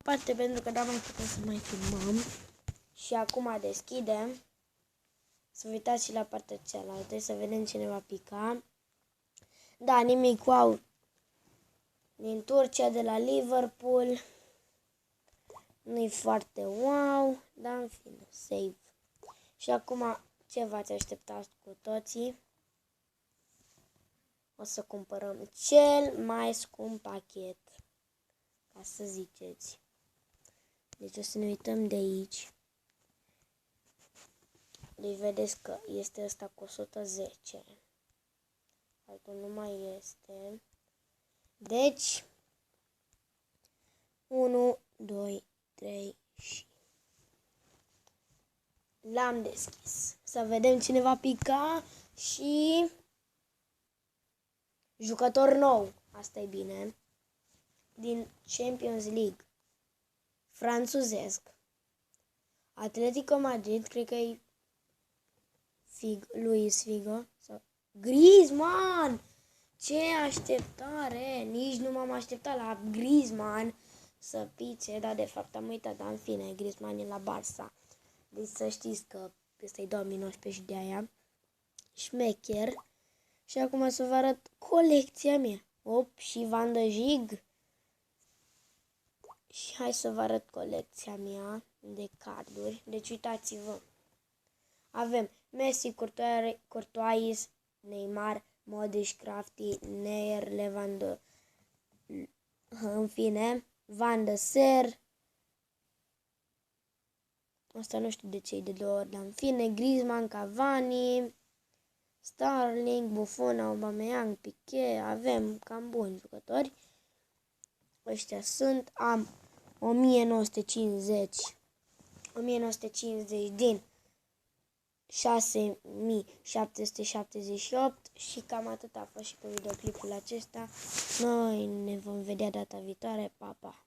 parte pentru că n-am mai putut să mai filmăm. Și acum deschidem. Să vă uitați și la partea cealaltă, să vedem cine va pica. Da, nimic wow. Din Turcia, de la Liverpool. Nu-i foarte wow, dar în fine, save. Și acum, ce v-ați așteptat cu toții? O să cumpărăm cel mai scump pachet, ca să ziceți. Deci o să ne uităm de aici. Deci vedeți că este ăsta cu 110. Altul nu mai este. Deci, 1, 2, 3 și... L-am deschis. Să vedem cine va pica și... Jucător nou. Asta e bine. Din Champions League. Franțuzesc. Atletico Madrid, cred că e Luis Figo. Sau Griezmann! Ce așteptare! Nici nu m-am așteptat la Griezmann să pice, dar de fapt am uitat, dar în fine, Griezmann e la Barça. Deci să știți că ăsta e 2019 și de aia. Șmecher. Și acum să vă arăt colecția mea. Op, și Van de Jig. Și hai să vă arăt colecția mea de carduri. Deci uitați-vă. Avem Messi, Courtois, Neymar, Modric, Crafty, Neuer, Lewandowski, în fine, Van de Sar. Asta nu știu de ce e de 2 ori, dar în fine, Griezmann, Cavani, Sterling, Buffon, Aubameyang, Piqué, avem cam buni jucători. Ăștia sunt, am 1950 din 6778 și cam atât a fost și pe videoclipul acesta. Noi ne vom vedea data viitoare. Pa, pa!